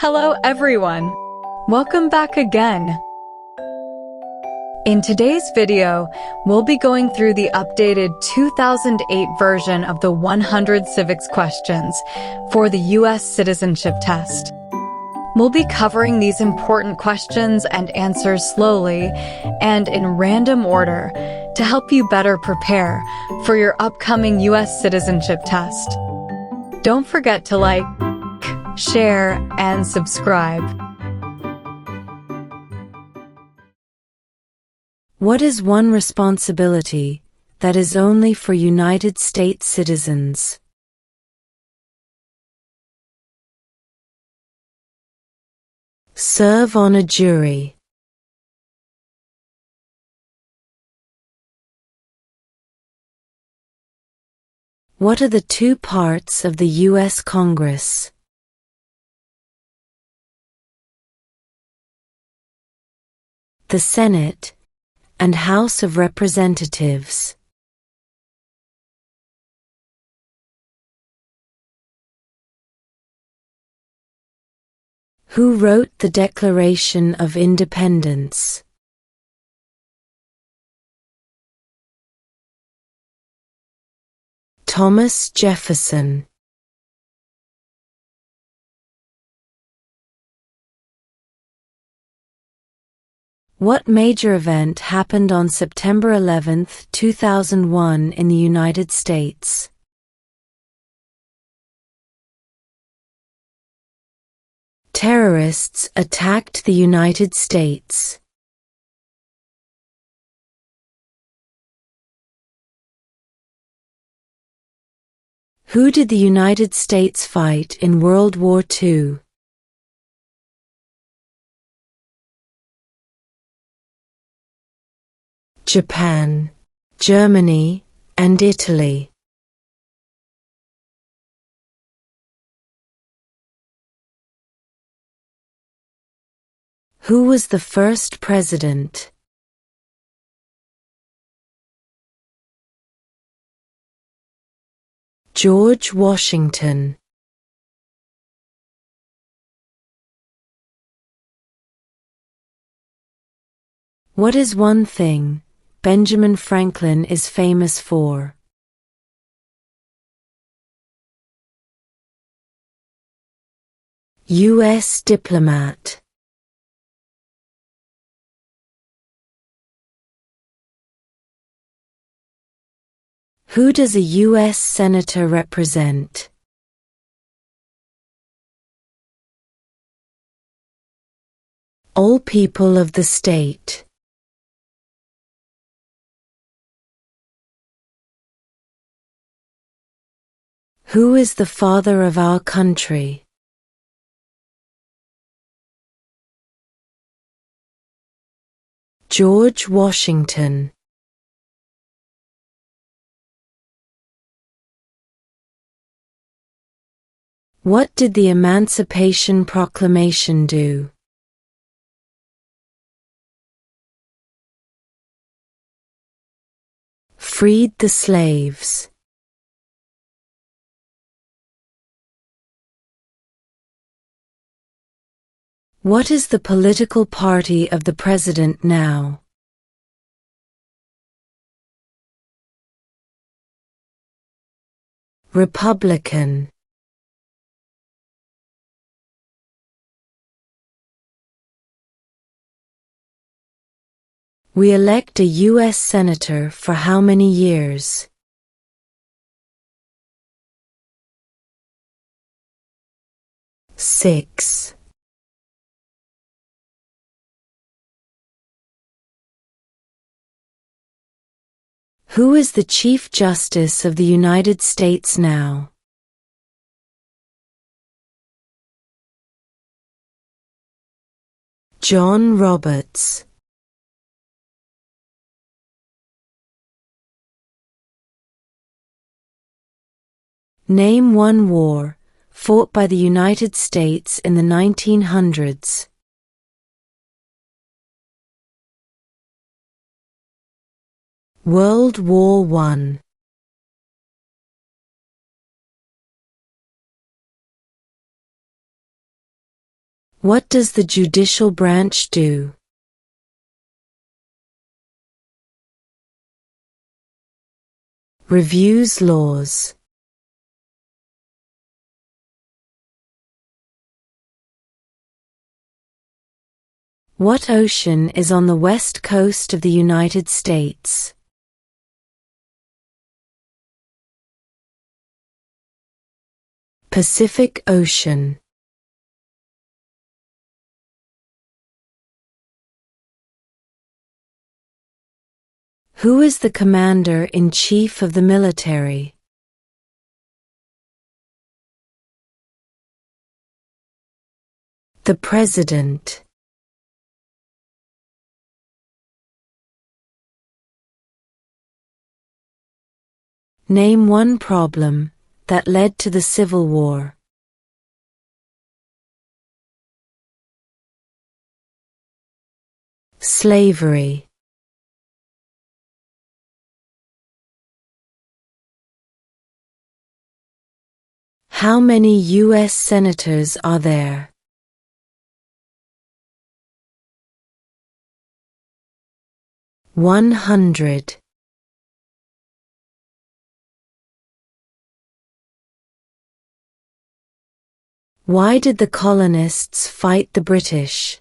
Hello everyone! Welcome back again. In today's video, we'll be going through the updated 2008 version of the 100 civics questions for the U.S. Citizenship Test. We'll be covering these important questions and answers slowly and in random order to help you better prepare for your upcoming U.S. Citizenship Test. Don't forget to like, share, and subscribe. What is one responsibility that is only for United States citizens? Serve on a jury. What are the two parts of the U.S. Congress? The Senate and House of Representatives. Who wrote the Declaration of Independence? Thomas Jefferson. What major event happened on September 11, 2001 in the United States? Terrorists attacked the United States. Who did the United States fight in World War II? Japan, Germany, and Italy. Who was the first president? George Washington. What is one thing Benjamin Franklin is famous for? U.S. diplomat. Who does a U.S. senator represent? All people of the state. Who is the father of our country? George Washington. What did the Emancipation Proclamation do? Freed the slaves. What is the political party of the president now? Republican. We elect a U.S. senator for how many years? 6. Who is the Chief Justice of the United States now? John Roberts. Name one war fought by the United States in the 1900s. World War I. What does the judicial branch do? Reviews laws. What ocean is on the west coast of the United States? Pacific Ocean. Who is the Commander-in-Chief of the military? The President. Name one problem that led to the Civil War. Slavery. How many U.S. senators are there? $100. Why did the colonists fight the British?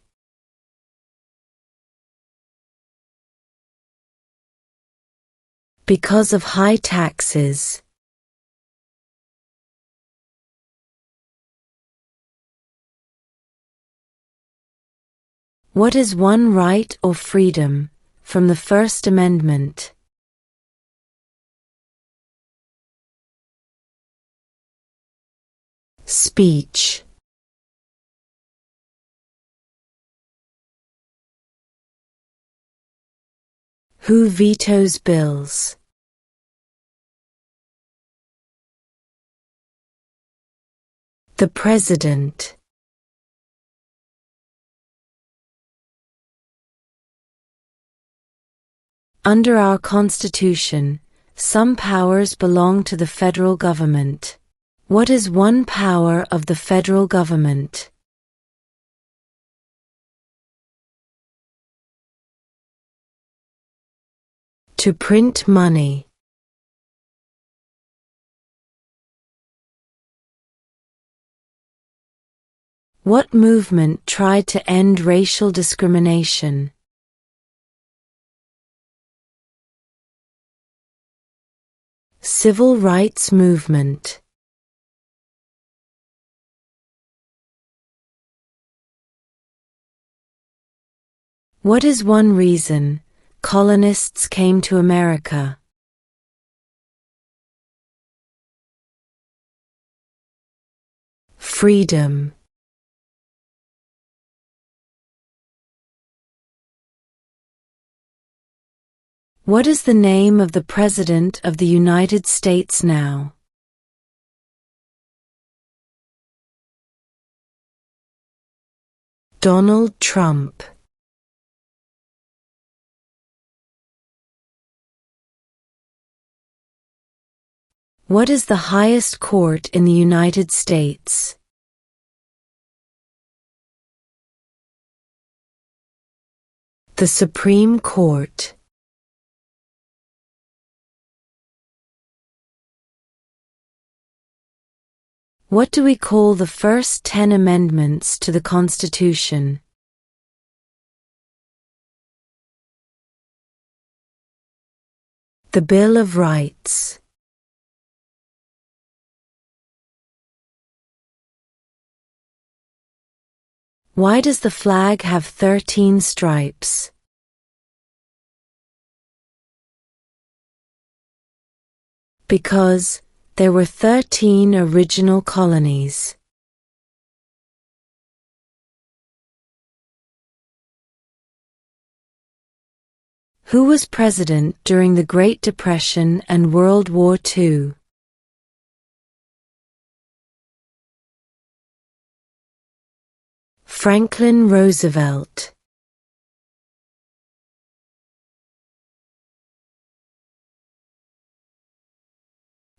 Because of high taxes. What is one right or freedom from the First Amendment? Speech. Who vetoes bills? The President. Under our Constitution, some powers belong to the federal government. What is one power of the federal government? To print money. What movement tried to end racial discrimination? Civil rights movement. What is one reason colonists came to America? Freedom. What is the name of the President of the United States now? Donald Trump. What is the highest court in the United States? The Supreme Court. What do we call the first 10 amendments to the Constitution? The Bill of Rights. Why does the flag have 13 stripes? Because there were 13 original colonies. Who was president during the Great Depression and World War II? Franklin Roosevelt.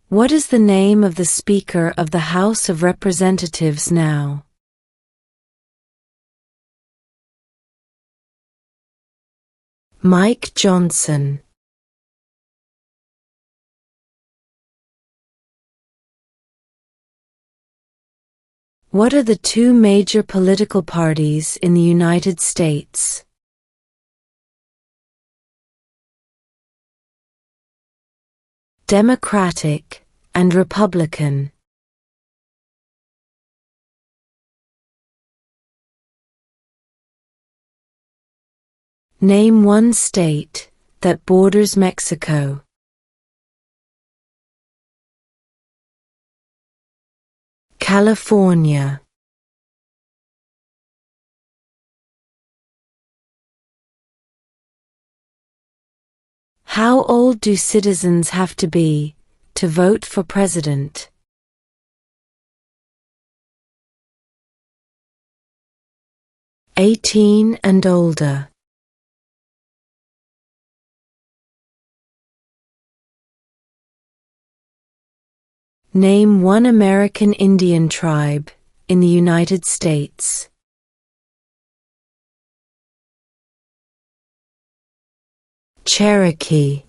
What is the name of the Speaker of the House of Representatives now? Mike Johnson. What are the two major political parties in the United States? Democratic and Republican. Name one state that borders Mexico. California. How old do citizens have to be to vote for president? 18 and older. Name one American Indian tribe in the United States. Cherokee.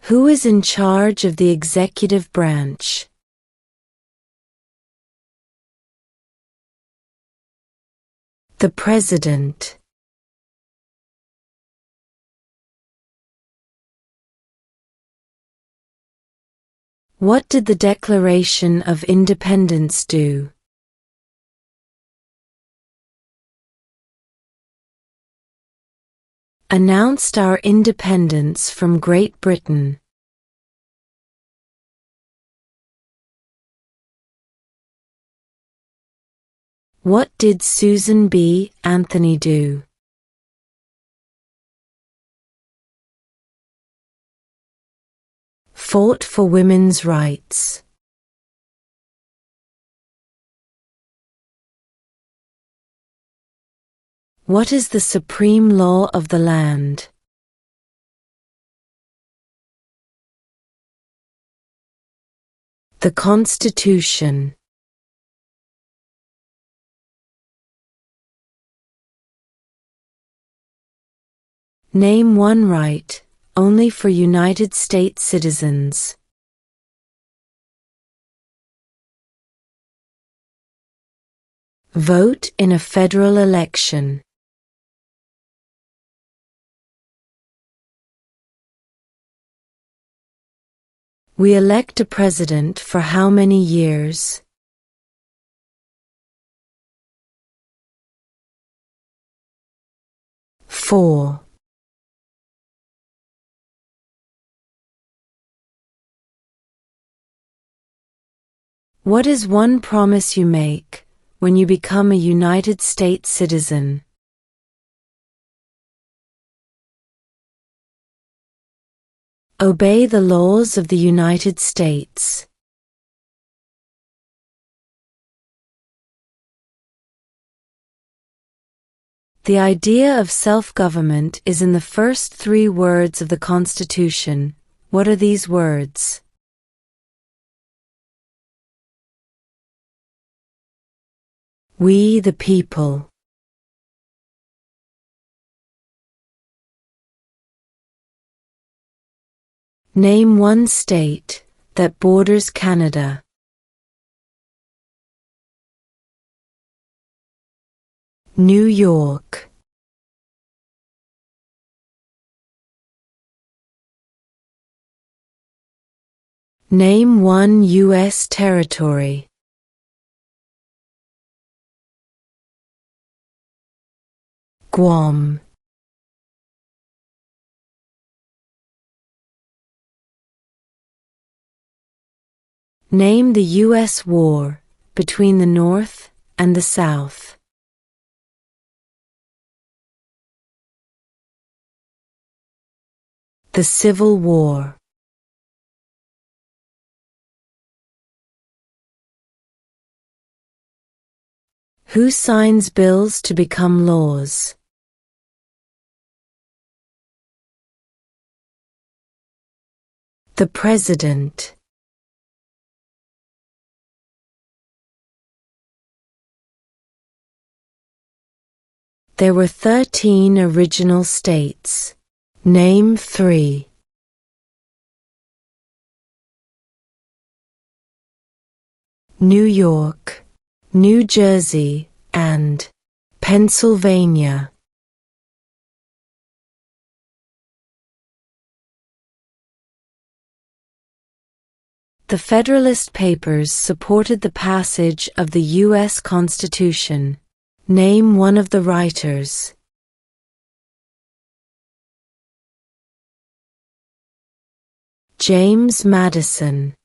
Who is in charge of the executive branch? The President. What did the Declaration of Independence do? Announced our independence from Great Britain. What did Susan B. Anthony do? Fought for women's rights. What is the supreme law of the land? The Constitution. Name one right only for United States citizens. Vote in a federal election. We elect a president for how many years? 4. What is one promise you make when you become a United States citizen? Obey the laws of the United States. The idea of self-government is in the first 3 words of the Constitution. What are these words? We the people. Name one state that borders Canada. New York. Name one U.S. territory. Guam. Name the U.S. war between the North and the South. The Civil War. Who signs bills to become laws? The President. There were 13 original states. Name 3. New York, New Jersey, and Pennsylvania. The Federalist Papers supported the passage of the U.S. Constitution. Name one of the writers. James Madison.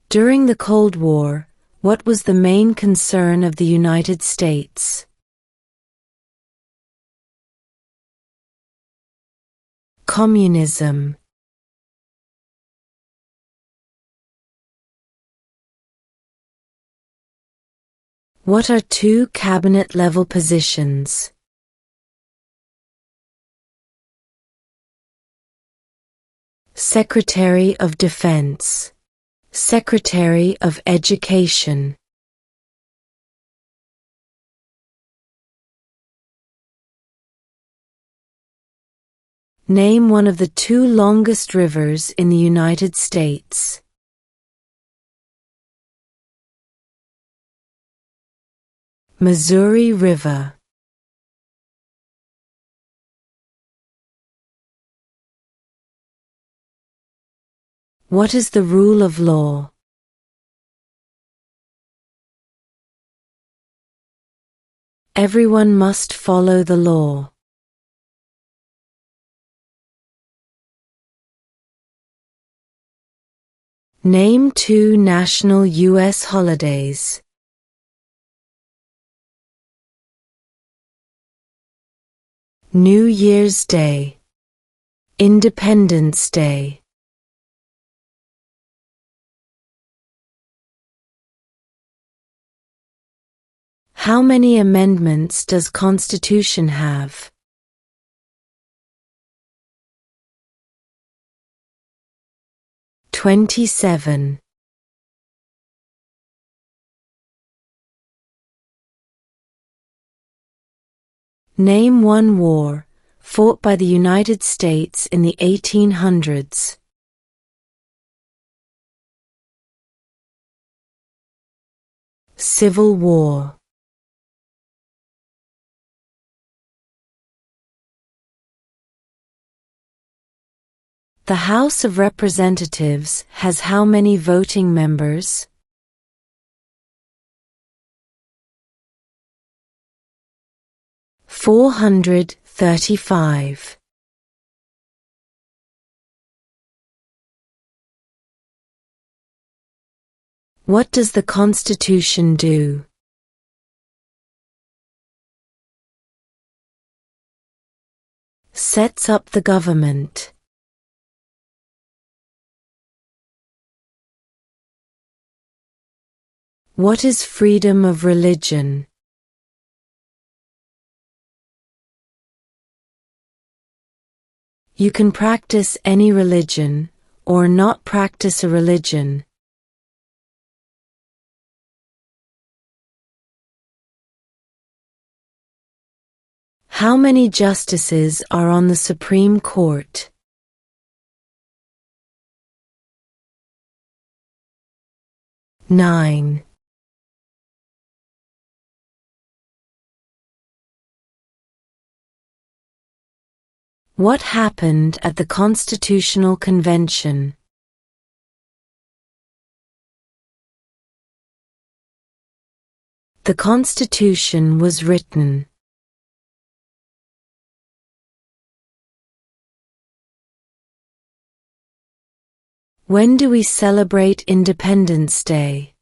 During the Cold War, what was the main concern of the United States? Communism. What are 2 cabinet-level positions? Secretary of Defense. Secretary of Education. Name one of the 2 longest rivers in the United States. Missouri River. What is the rule of law? Everyone must follow the law. Name 2 national U.S. holidays. New Year's Day. Independence Day. How many amendments does Constitution have? 27. Name one war fought by the United States in the 1800s. Civil War. The House of Representatives has how many voting members? 435. What does the Constitution do? Sets up the government. What is freedom of religion? You can practice any religion, or not practice a religion. How many justices are on the Supreme Court? 9. What happened at the Constitutional Convention? The Constitution was written. When do we celebrate Independence Day?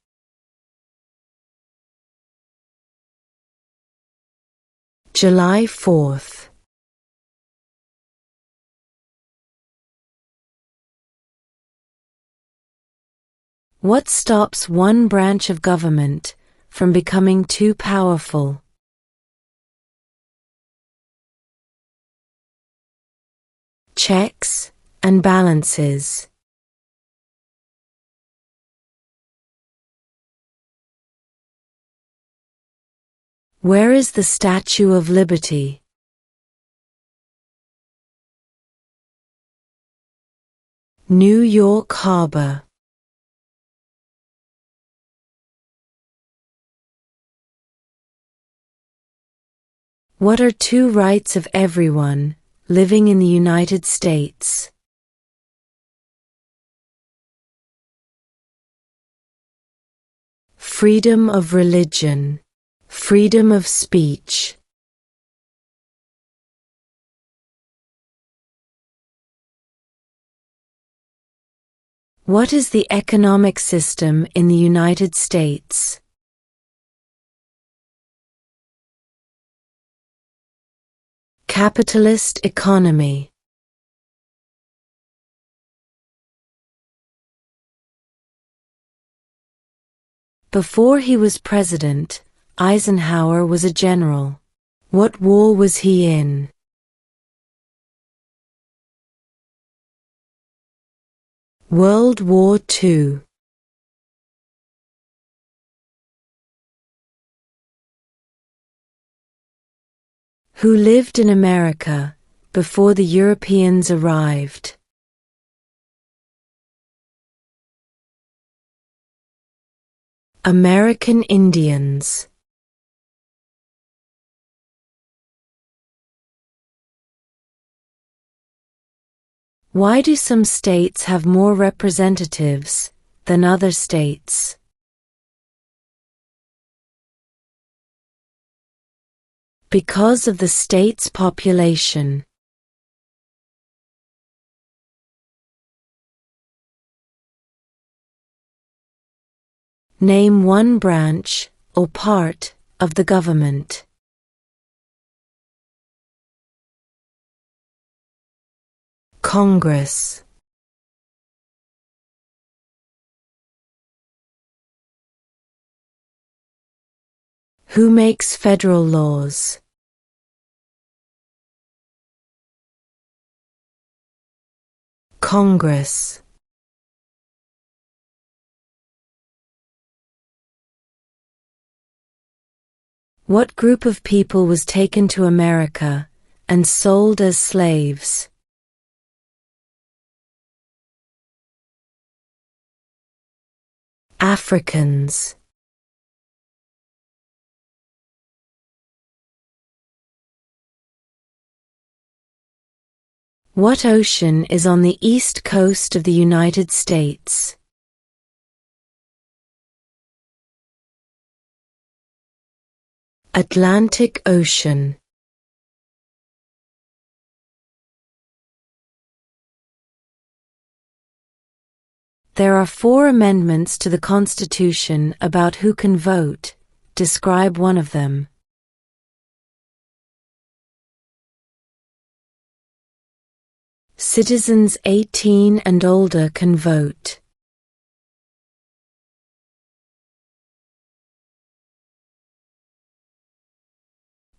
July 4th. What stops one branch of government from becoming too powerful? Checks and balances. Where is the Statue of Liberty? New York Harbor. What are two rights of everyone living in the United States? Freedom of religion, freedom of speech. What is the economic system in the United States? Capitalist economy. Before he was president, Eisenhower was a general. What war was he in? World War II. Who lived in America before the Europeans arrived? American Indians. Why do some states have more representatives than other states? Because of the state's population. Name one branch or part of the government. Congress. Who makes federal laws? Congress. What group of people was taken to America and sold as slaves? Africans. What ocean is on the east coast of the United States? Atlantic Ocean. There are 4 amendments to the Constitution about who can vote. Describe one of them. Citizens 18 and older can vote.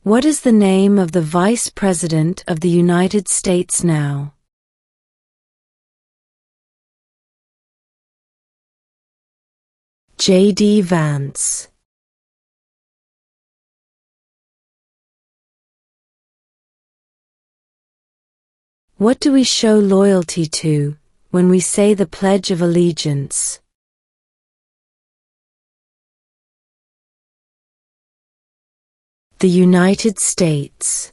What is the name of the Vice President of the United States now? J.D. Vance. What do we show loyalty to when we say the Pledge of Allegiance? The United States.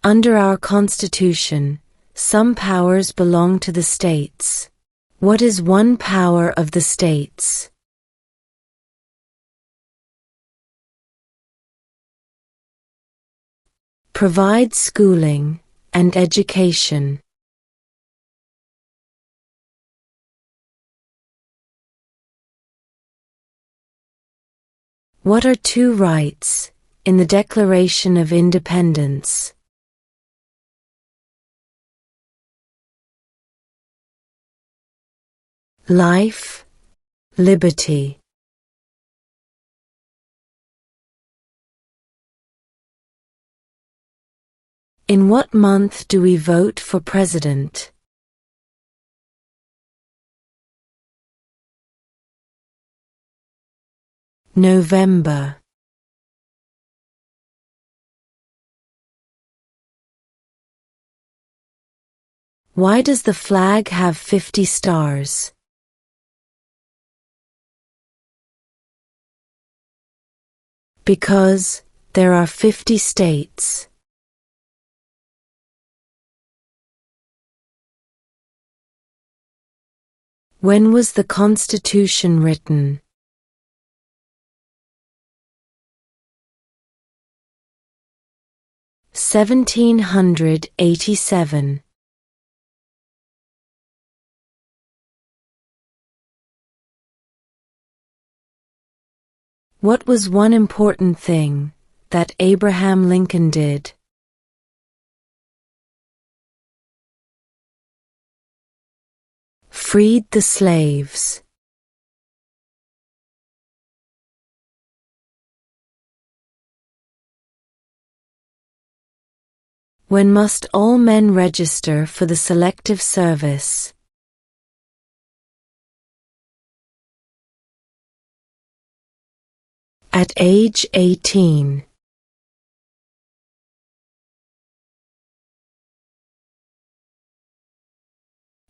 Under our Constitution, some powers belong to the states. What is one power of the states? Provide schooling and education. What are 2 rights in the Declaration of Independence? Life, liberty. In what month do we vote for president? November. Why does the flag have 50 stars? Because there are 50 states. When was the Constitution written? (1787). What was one important thing that Abraham Lincoln did? Freed the slaves. When must all men register for the Selective Service? At age 18.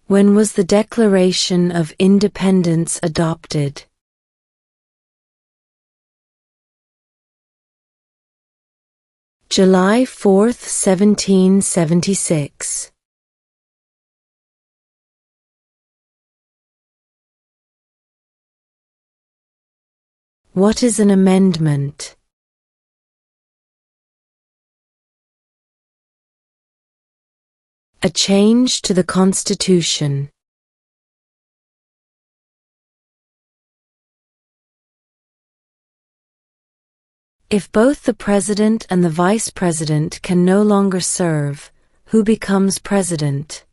When was the Declaration of Independence adopted? July 4, 1776. What is an amendment? A change to the Constitution. If both the President and the Vice President can no longer serve, who becomes President?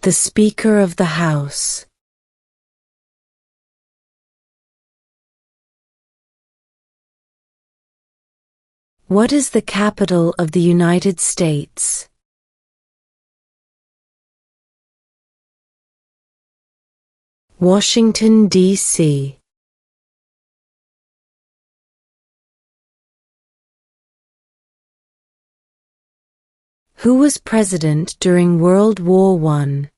The Speaker of the House. What is the capital of the United States? Washington, D.C. Who was president during World War I?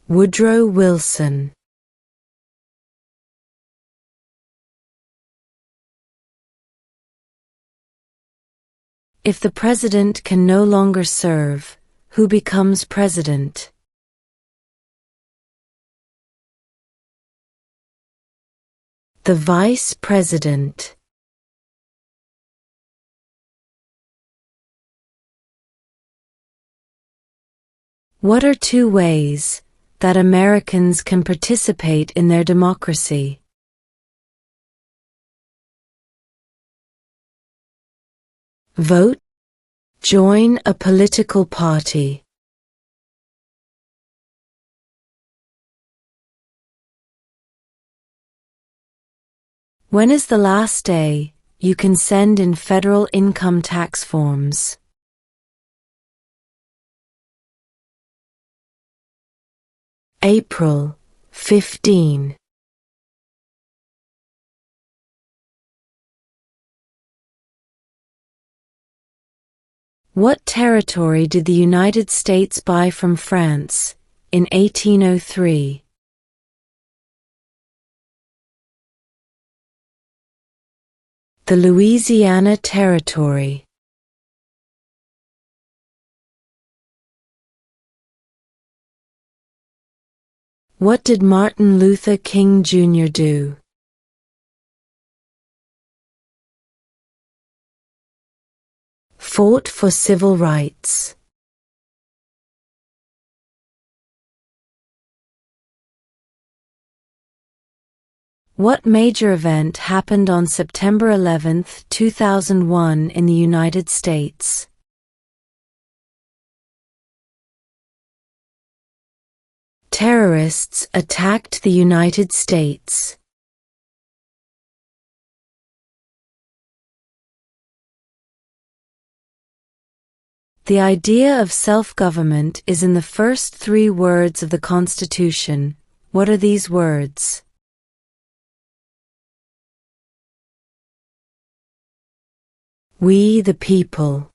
Woodrow Wilson. If the president can no longer serve, who becomes president? The vice president. What are two ways that Americans can participate in their democracy? Vote. Join a political party. When is the last day you can send in federal income tax forms? April 15. What territory did the United States buy from France in 1803? The Louisiana Territory. What did Martin Luther King Jr. do? Fought for civil rights. What major event happened on September 11, 2001 in the United States? Terrorists attacked the United States. The idea of self-government is in the first 3 words of the Constitution. What are these words? We the people.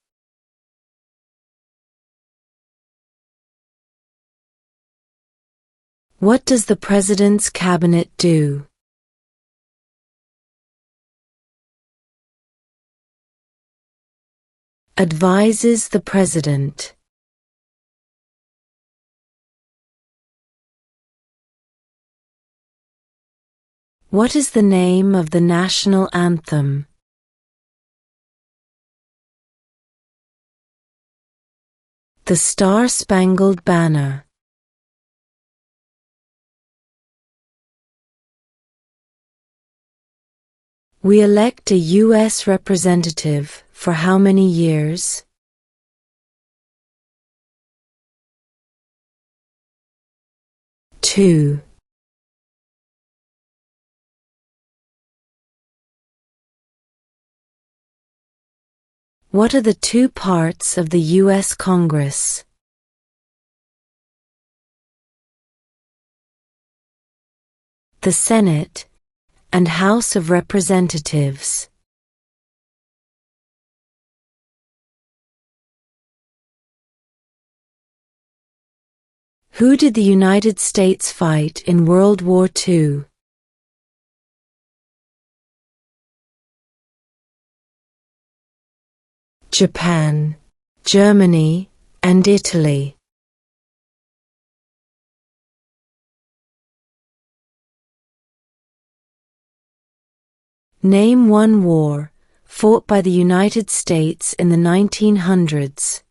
What does the President's Cabinet do? Advises the President. What is the name of the national anthem? The Star-Spangled Banner. We elect a U.S. representative for how many years? 2. What are the 2 parts of the U.S. Congress? The Senate and House of Representatives. Who did the United States fight in World War II? Japan, Germany, and Italy. Name one war fought by the United States in the 1900s.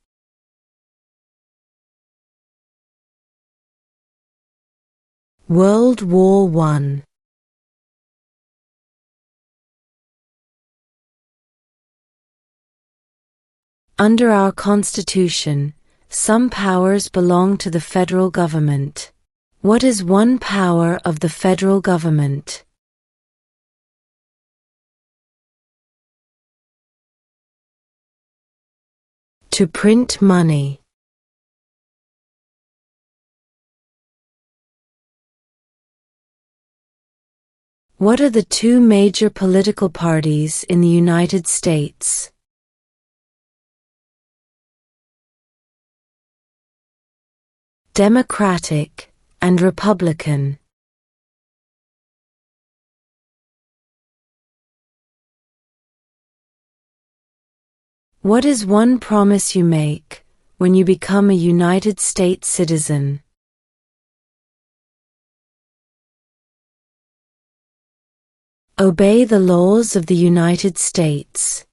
World War I. Under our Constitution, some powers belong to the federal government. What is one power of the federal government? To print money. What are the 2 major political parties in the United States? Democratic and Republican. What is one promise you make when you become a United States citizen? Obey the laws of the United States.